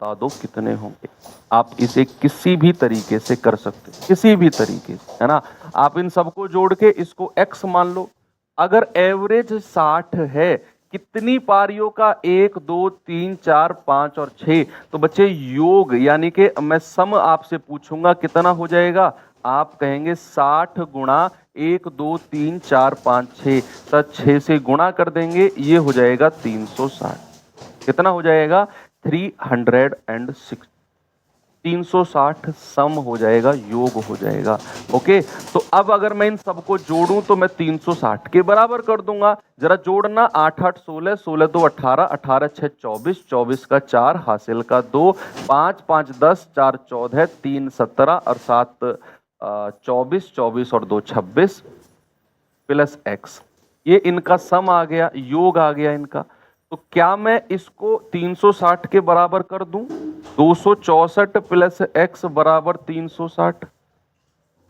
बता दो कितने होंगे। आप इसे किसी भी तरीके से कर सकते हैं, किसी भी तरीके से, है ना। आप इन सबको जोड़ के इसको x मान लो। अगर एवरेज 60 है, कितनी पारियों का, 1 2 3 4 5 और 6, तो बच्चे योग यानी कि मैं सम आपसे पूछूंगा कितना हो जाएगा। आप कहेंगे 60 गुणा 1 2 3 4 5 6, तो 6 से गुणा कर देंगे, ये हो जाएगा 360। कितना हो जाएगा? 306। 360 सम हो जाएगा, योग हो जाएगा। ओके, तो अब अगर मैं इन सबको जोड़ूं तो मैं 360 के बराबर कर दूंगा। जरा जोड़ना, 8 8 16, 16 2 18, 18 6 24, 24 का 4, हासिल का 2, 5 5 10, 4 14, 3 17 और 7 24, 24 और 2 26 प्लस x। ये इनका सम आ गया, योग आ गया इनका। तो क्या मैं इसको 360 के बराबर कर दूं? 264 प्लस x बराबर 360।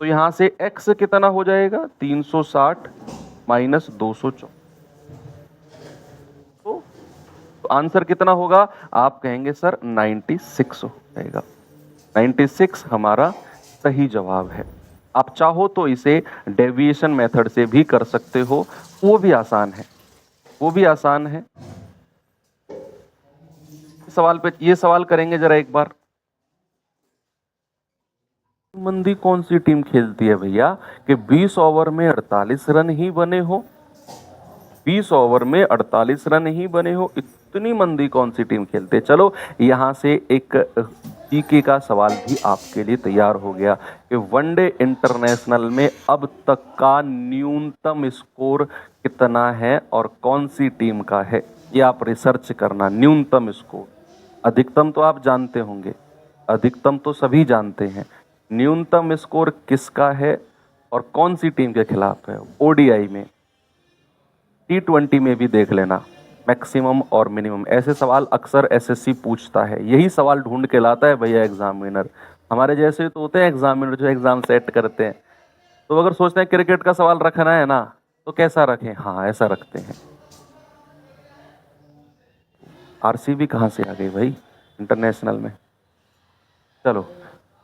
तो यहां से x कितना हो जाएगा? 360 माइनस 264। तो आंसर कितना होगा? आप कहेंगे सर 96 हो जाएगा। 96 हमारा सही जवाब है। आप चाहो तो इसे डेविएशन मेथड से भी कर सकते हो, वो भी आसान है, वो भी आसान है। सवाल पे ये सवाल करेंगे जरा एक बार। मंदी कौन सी टीम खेलती है भैया कि 20 ओवर में 48 रन ही बने हो? 20 ओवर में 48 रन ही बने हो, इतनी मंदी कौन सी टीम खेलते है? चलो यहां से एक जीके का सवाल भी आपके लिए तैयार हो गया कि वनडे इंटरनेशनल में अब तक का न्यूनतम स्कोर कितना है और कौन सी टीम का है, ये आप रिसर्च करना। न्यूनतम स्कोर, अधिकतम तो आप जानते होंगे, अधिकतम तो सभी जानते हैं, न्यूनतम स्कोर किसका है और कौन सी टीम के खिलाफ है। ओडीआई में, T20 में भी देख लेना, मैक्सिमम और मिनिमम, ऐसे सवाल अक्सर एसएससी पूछता है। यही सवाल ढूंढ के लाता है भैया एग्जामिनर। हमारे जैसे तो होते हैं एग्जामिनर जो एग्जाम सेट करते हैं, तो अगर सोचते हैं क्रिकेट का सवाल रखना है ना, तो कैसा रखें? हाँ, ऐसा रखते हैं। आरसीबी कहाँ से आ गई भाई इंटरनेशनल में? चलो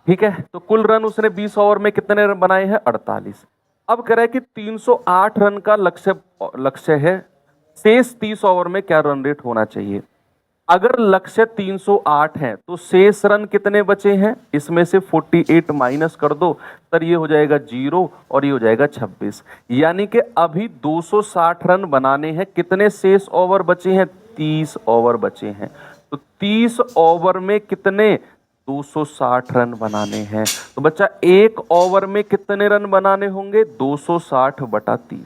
ठीक है, तो कुल रन उसने 20 ओवर में कितने रन बनाए हैं? 48। अब कह रहा है कि 308 रन का लक्ष्य है, शेष 30 ओवर में क्या रन रेट होना चाहिए। अगर लक्ष्य 308 है तो शेष रन कितने बचे हैं? इसमें से 48 माइनस कर दो, तर ये हो जाएगा 0 और ये हो जाएगा 26। यानी कि अभी 260 रन बनाने हैं। कितने शेष ओवर बचे हैं? 30 ओवर बचे हैं। तो 30 ओवर में कितने? 260 रन बनाने हैं। तो बच्चा एक ओवर में कितने रन बनाने होंगे? 260 बटा 30।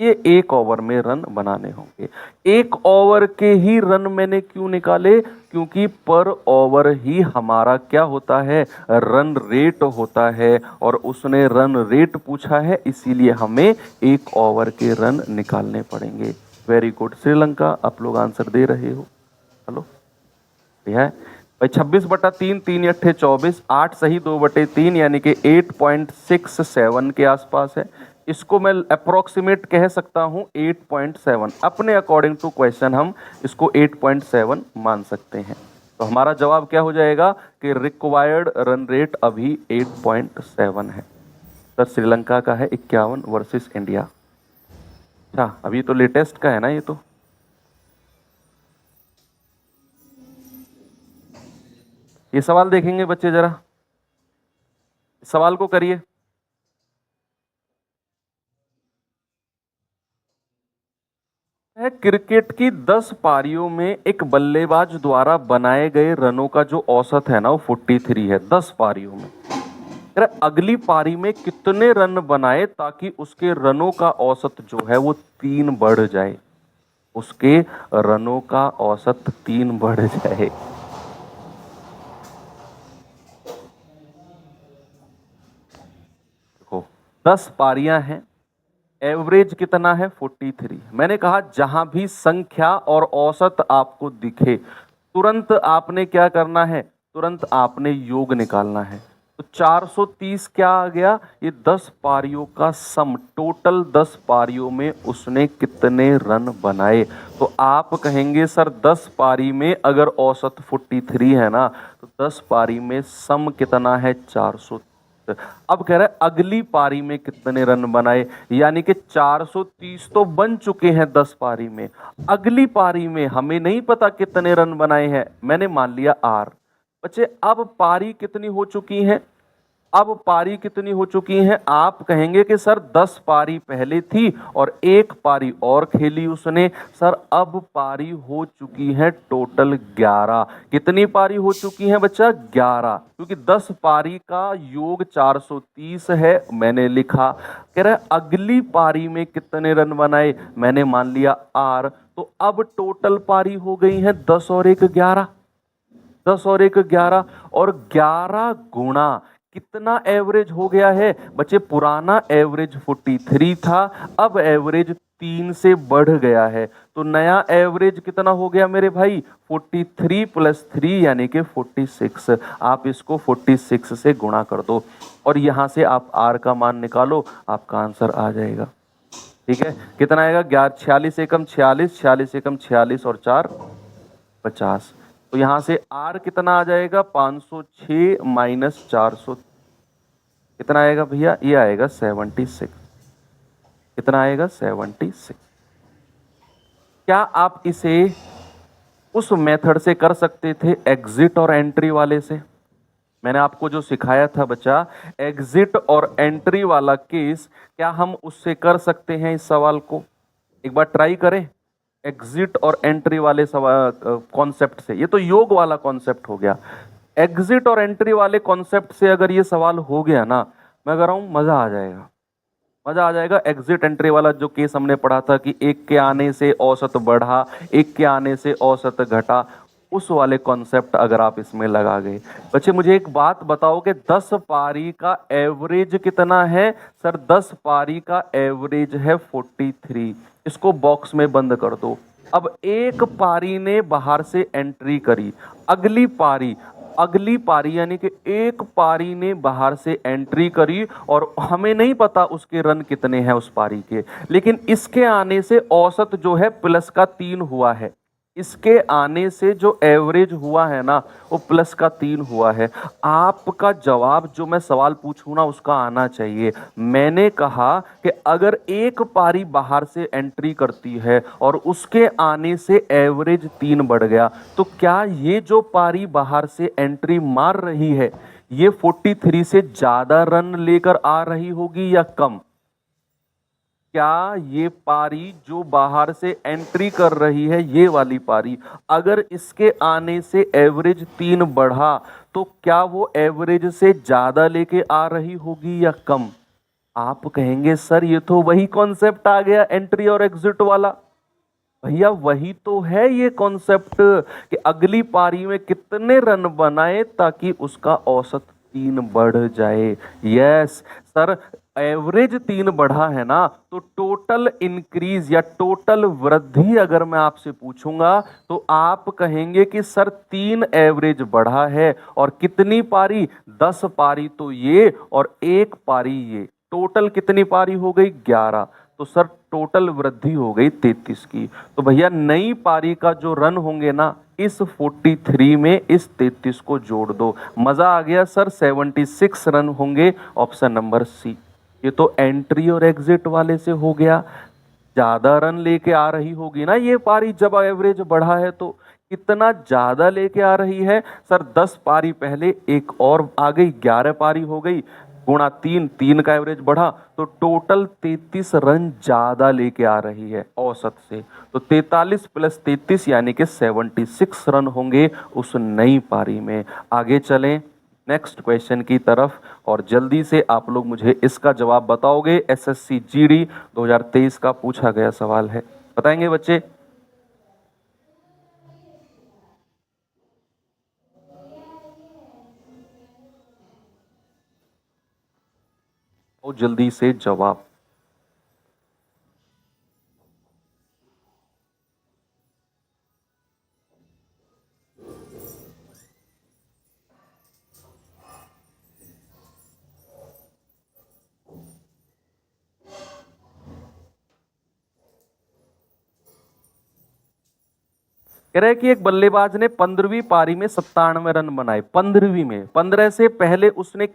ये एक ओवर में रन बनाने होंगे। एक ओवर के ही रन मैंने क्यों निकाले? क्योंकि पर ओवर ही हमारा क्या होता है? रन रेट होता है, और उसने रन रेट पूछा है, इसीलिए हमें एक ओवर के रन निकालने पड़ेंगे। वेरी गुड श्रीलंका, आप लोग आंसर दे रहे हो। हेलो है भाई, 26 बटा 3, 3 अट्ठे 24, 8 सही 2 बटे 3 यानी कि 8.67 के आसपास है। इसको मैं अप्रोक्सीमेट कह सकता हूं 8.7, अपने अकॉर्डिंग टू क्वेश्चन हम इसको 8.7 मान सकते हैं। तो हमारा जवाब क्या हो जाएगा कि रिक्वायर्ड रन रेट अभी 8.7 है। सर श्रीलंका का है 51 वर्सेस इंडिया। अच्छा, अभी तो लेटेस्ट का है ना ये तो। ये सवाल देखेंगे बच्चे, जरा सवाल को करिए। है क्रिकेट की 10 पारियों में एक बल्लेबाज द्वारा बनाए गए रनों का जो औसत है ना वो 43 है 10 पारियों में। अगली पारी में कितने रन बनाए ताकि उसके रनों का औसत जो है वो 3 बढ़ जाए, उसके रनों का औसत 3 बढ़ जाए। देखो 10 पारियां हैं, एवरेज कितना है? 43। मैंने कहा जहां भी संख्या और औसत आपको दिखे, तुरंत आपने क्या करना है? तुरंत आपने योग निकालना है। तो 430 क्या आ गया, ये 10 पारियों का सम, टोटल 10 पारियों में उसने कितने रन बनाए। तो आप कहेंगे सर 10 पारी में अगर औसत 43 है ना, तो 10 पारी में सम कितना है, 400। अब कह रहा है अगली पारी में कितने रन बनाए, यानी कि 430 तो बन चुके हैं 10 पारी में, अगली पारी में हमें नहीं पता कितने रन बनाए हैं, मैंने मान लिया आर। बच्चे अब पारी कितनी हो चुकी है, अब पारी कितनी हो चुकी है, आप कहेंगे कि सर 10 पारी पहले थी और एक पारी और खेली उसने, सर अब पारी हो चुकी है टोटल 11। कितनी पारी हो चुकी है बच्चा, 11, क्योंकि 10 पारी का योग 430 है, मैंने लिखा। कह रहा है अगली पारी में कितने रन बनाए, मैंने मान लिया आर। तो अब टोटल पारी हो गई है 10 और 1 11, 10 और 1 11, और 11 गुणा कितना एवरेज हो गया है बच्चे, पुराना एवरेज 43 था, अब एवरेज 3 से बढ़ गया है, तो नया एवरेज कितना हो गया मेरे भाई, 43 प्लस 3 यानी कि 46। आप इसको 46 से गुणा कर दो और यहां से आप आर का मान निकालो, आपका आंसर आ जाएगा। ठीक है, कितना आएगा, 11 46 एकम 46, 46 एकम 46 और 4 50। तो यहां से आर कितना आ जाएगा, 506 माइनस 400, कितना आएगा भैया, ये आएगा 76। कितना आएगा, 76। क्या आप इसे उस मेथड से कर सकते थे, एग्जिट और एंट्री वाले से? मैंने आपको जो सिखाया था बच्चा, एग्जिट और एंट्री वाला केस, क्या हम उससे कर सकते हैं इस सवाल को? एक बार ट्राई करें एग्जिट और एंट्री वाले सवाल कॉन्सेप्ट से। ये तो योग वाला कॉन्सेप्ट हो गया, एग्जिट और एंट्री वाले कॉन्सेप्ट से अगर ये सवाल हो गया ना, मैं कह रहा हूं मजा आ जाएगा, मजा आ जाएगा। एग्जिट एंट्री वाला जो केस हमने पढ़ा था कि एक के आने से औसत बढ़ा, एक के आने से औसत घटा, उस वाले कॉन्सेप्ट अगर आप इसमें लगा गए। बच्चे मुझे एक बात बताओ कि 10 पारी का एवरेज कितना है? सर 10 पारी का एवरेज है 43। इसको बॉक्स में बंद कर दो। अब एक पारी ने बाहर से एंट्री करी, अगली पारी, अगली पारी यानी कि एक पारी ने बाहर से एंट्री करी और हमें नहीं पता उसके रन कितने हैं उस पारी के, लेकिन इसके आने से औसत जो है प्लस का 3 हुआ है, इसके आने से जो एवरेज हुआ है ना वो प्लस का 3 हुआ है। आपका जवाब जो मैं सवाल पूछूं ना उसका आना चाहिए। मैंने कहा कि अगर एक पारी बाहर से एंट्री करती है और उसके आने से एवरेज 3 बढ़ गया, तो क्या ये जो पारी बाहर से एंट्री मार रही है ये 43 से ज्यादा रन लेकर आ रही होगी या कम? क्या ये पारी जो बाहर से एंट्री कर रही है, ये वाली पारी, अगर इसके आने से एवरेज 3 बढ़ा तो क्या वो एवरेज से ज्यादा लेके आ रही होगी या कम? आप कहेंगे सर ये तो वही कॉन्सेप्ट आ गया एंट्री और एग्जिट वाला। भैया वही तो है ये कॉन्सेप्ट कि अगली पारी में कितने रन बनाए ताकि उसका औसत 3 बढ़ जाए। यस सर, एवरेज 3 बढ़ा है ना, तो टोटल इंक्रीज या टोटल वृद्धि अगर मैं आपसे पूछूंगा तो आप कहेंगे कि सर 3 एवरेज बढ़ा है, और कितनी पारी, 10 पारी तो ये और एक पारी ये, टोटल कितनी पारी हो गई, 11। तो सर टोटल वृद्धि हो गई 33 की। तो भैया नई पारी का जो रन होंगे ना, इस 43 में इस 33 को जोड़ दो, मजा आ गया सर, 76 रन होंगे, ऑप्शन नंबर सी। ये तो एंट्री और एग्जिट वाले से हो गया, ज्यादा रन लेके आ रही होगी ना ये पारी, जब एवरेज बढ़ा है तो कितना ज्यादा लेके आ रही है सर, 10 पारी पहले एक और आ गई, 11 पारी हो गई, गुणा 3, 3 का एवरेज बढ़ा, तो टोटल 33 रन ज्यादा लेके आ रही है औसत से। तो 43 प्लस 33 यानी कि 76 रन होंगे उस नई पारी में। आगे चलें नेक्स्ट क्वेश्चन की तरफ, और जल्दी से आप लोग मुझे इसका जवाब बताओगे। एसएससी जीडी 2023 का पूछा गया सवाल है, बताएंगे बच्चे? और जल्दी से जवाब। कह रहे हैं कि एक बल्लेबाज ने 15वीं पारी में 97 रन बनाए। 15वीं में 15 से पहले उसने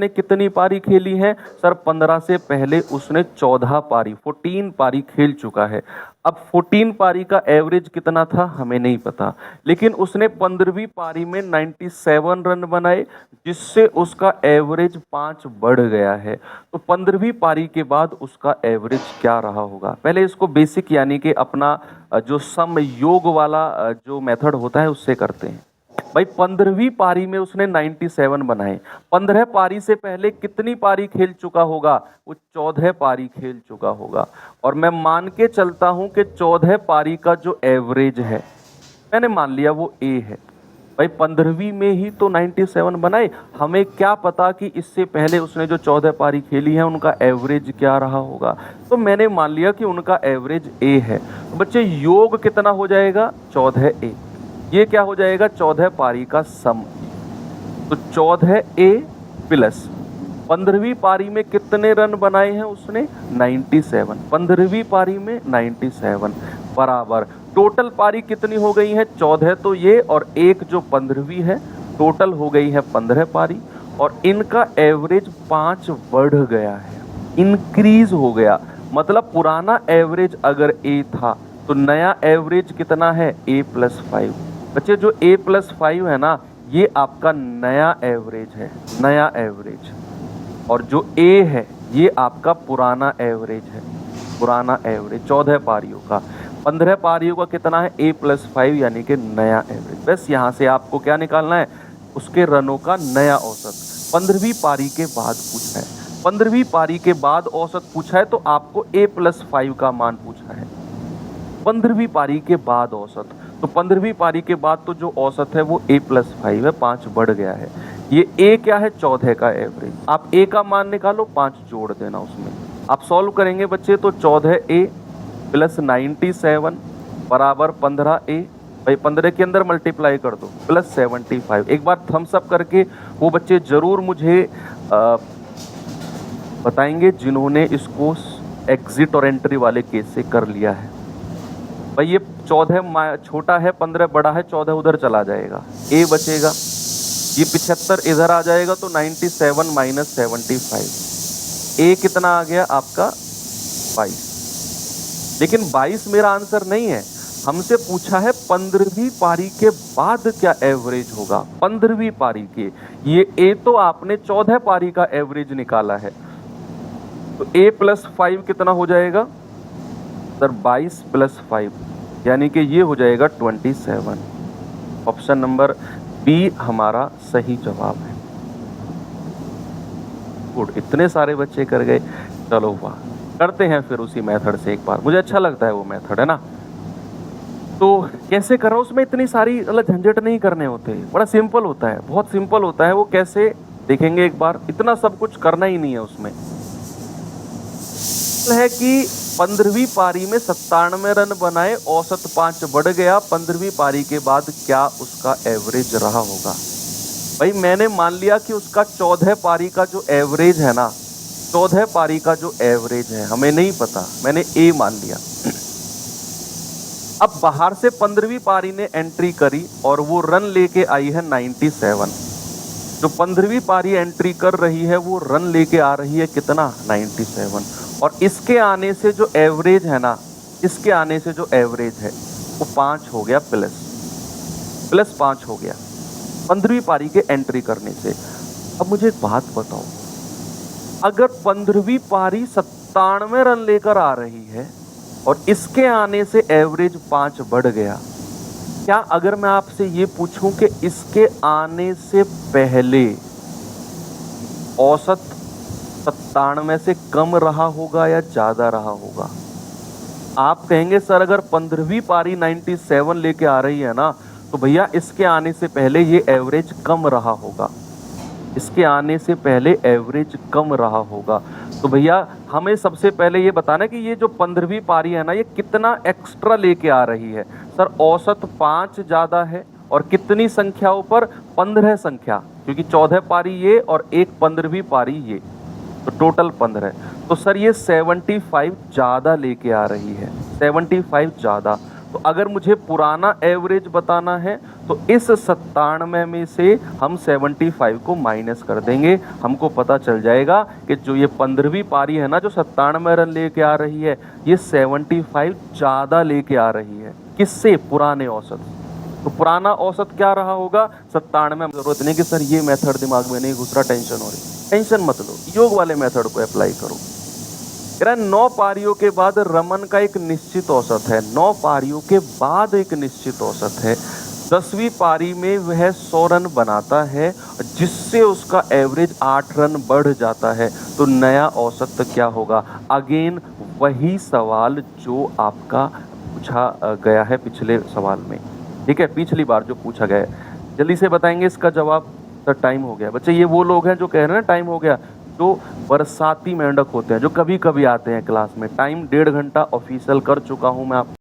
कितनी पारी खेली है सर? 15 से पहले उसने 14 पारी 14 पारी खेल चुका है। अब 14 पारी का एवरेज कितना था हमें नहीं पता, लेकिन उसने 15वीं पारी में 97 रन बनाए, जिससे उसका एवरेज 5 बढ़ गया है। तो 15वीं पारी के बाद उसका एवरेज क्या रहा होगा? पहले इसको बेसिक यानी कि अपना जो सम योग वाला जो मेथड होता है उससे करते हैं। भाई 15वीं पारी में उसने 97 बनाए, 15 पारी से पहले कितनी पारी खेल चुका होगा? वो 14 पारी खेल चुका होगा। और मैं मान के चलता हूं कि 14 पारी का जो एवरेज है, मैंने मान लिया वो ए है। भाई 15वीं में ही तो 97 बनाए, हमें क्या पता कि इससे पहले उसने जो 14 पारी खेली है उनका एवरेज क्या रहा होगा। तो मैंने मान लिया कि उनका एवरेज ए है। तो बच्चे योग कितना हो जाएगा? 14A। ये क्या हो जाएगा? 14 पारी का सम। तो 14A प्लस 15वीं पारी में कितने रन बनाए हैं उसने? 97। 15वीं पारी में 97 बराबर टोटल पारी कितनी हो गई है? 14 तो ये और एक जो 15वीं है, टोटल हो गई है 15 पारी। और इनका एवरेज 5 बढ़ गया है, इंक्रीज हो गया। मतलब पुराना एवरेज अगर ए था तो नया एवरेज कितना है? A+5। बच्चे जो A+5 है ना, ये आपका नया एवरेज है, नया एवरेज। और जो ए है ये आपका पुराना एवरेज है, पुराना एवरेज 14 पारियों का। 15 पारियों का कितना है? A+5 यानी कि नया एवरेज। बस यहाँ से आपको क्या निकालना है? उसके रनों का नया औसत। 15वीं पारी के बाद पूछा है, 15वीं पारी के बाद औसत पूछा है, तो आपको A+5 का मान पूछा है। 15वीं पारी के बाद औसत, तो 15वीं पारी के बाद तो जो औसत है वो A+5 है, 5 बढ़ गया है। ये ए क्या है? 14 का एवरेज। आप ए का मान निकालो, 5 जोड़ देना उसमें। आप सॉल्व करेंगे बच्चे तो 14A प्लस 97 बराबर 15A। भाई 15 के अंदर मल्टीप्लाई कर दो, प्लस 75। एक बार थम्स अप करके वो बच्चे जरूर मुझे बताएंगे जिन्होंने इसको एग्जिट और एंट्री वाले केस से कर लिया है। भाई ये 14 छोटा है, 15 बड़ा है, 14 उधर चला जाएगा, ए बचेगा। ये 75 इधर आ जाएगा तो 97 माइनस 75। ए कितना आ गया आपका? 22। लेकिन 22 मेरा आंसर नहीं है, हमसे पूछा है 15वीं पारी के बाद क्या एवरेज होगा। 15वीं पारी के, ये ए तो आपने 14 पारी का एवरेज निकाला है, तो A+5 कितना हो जाएगा सर? 22 + 5 यानी कि ये हो जाएगा 27। ऑप्शन नंबर बी हमारा सही जवाब है। गुड, इतने सारे बच्चे कर गए। चलो वाह, करते हैं फिर उसी मेथड से एक बार, मुझे अच्छा लगता है वो मेथड, है ना। तो कैसे कर रहा हूँ, उसमें इतनी सारी मतलब झंझट नहीं करने होते, बड़ा सिंपल होता है, बहुत सिंपल होता है। वो कैसे देखेंगे एक बार, इतना सब कुछ करना ही नहीं है उसमें। है कि 15वीं पारी में 97 रन बनाए, औसत 5 बढ़ गया। 15वीं पारी के बाद क्या उसका एवरेज रहा होगा? भाई मैंने मान लिया कि उसका 14 पारी का जो एवरेज है ना, 14 पारी का जो एवरेज है हमें नहीं पता, मैंने ए मान लिया। अब बाहर से 15वीं पारी ने एंट्री करी और वो रन लेके आई है 97। जो 15वीं पारी एंट्री कर रही है वो रन लेके आ रही है कितना? 97। और इसके आने से जो एवरेज है ना, इसके आने से जो एवरेज है वो 5 हो गया, प्लस 5 हो गया 15वीं पारी के एंट्री करने से। अब मुझे एक बात बताओ, अगर 15वीं पारी 97 रन लेकर आ रही है और इसके आने से एवरेज 5 बढ़ गया, क्या अगर मैं आपसे ये पूछूं कि इसके आने से पहले औसत 97 से कम रहा होगा या ज्यादा रहा होगा? आप कहेंगे सर अगर 15वीं पारी 97 लेके आ रही है ना, तो भैया इसके आने से पहले ये एवरेज कम रहा होगा, इसके आने से पहले एवरेज कम रहा होगा। तो भैया हमें सबसे पहले ये बताना कि ये जो 15वीं पारी है ना, ये कितना एक्स्ट्रा लेके आ रही है। सर औसत 5 ज्यादा है और कितनी संख्याओं पर? 15 संख्या, क्योंकि 14 पारी ये और एक 15वीं पारी ये, तो टोटल 15। तो सर ये 75 ज्यादा लेके आ रही है, 75 ज्यादा। तो अगर मुझे पुराना एवरेज बताना है तो इस 97 में से हम 75 को माइनस कर देंगे, हमको पता चल जाएगा कि जो ये 15वीं पारी है ना, जो 97 रन लेके आ रही है, ये 75 ज़्यादा लेके आ रही है। किससे? पुराने औसत। तो पुराना औसत क्या रहा होगा? 97। जरूरत नहीं कि सर ये मेथड दिमाग में नहीं घुस रहा, टेंशन हो रही, टेंशन मत लो, योग वाले मेथड को अप्लाई करो। 9 पारियों के बाद रमन का एक निश्चित औसत है, 9 पारियों के बाद एक निश्चित औसत है। 10वीं पारी में वह 100 रन बनाता है, जिससे उसका एवरेज 8 रन बढ़ जाता है, तो नया औसत क्या होगा? अगेन वही सवाल जो आपका पूछा गया है पिछले सवाल में, ठीक है, पिछली बार जो पूछा गया है। जल्दी से बताएंगे इसका जवाब। सर टाइम हो गया। बच्चे ये वो लोग हैं जो कह रहे हैं ना टाइम हो गया, जो बरसाती मेंढक होते हैं, जो कभी कभी आते हैं क्लास में। टाइम 1.5 घंटा ऑफिशियल कर चुका हूं मैं आप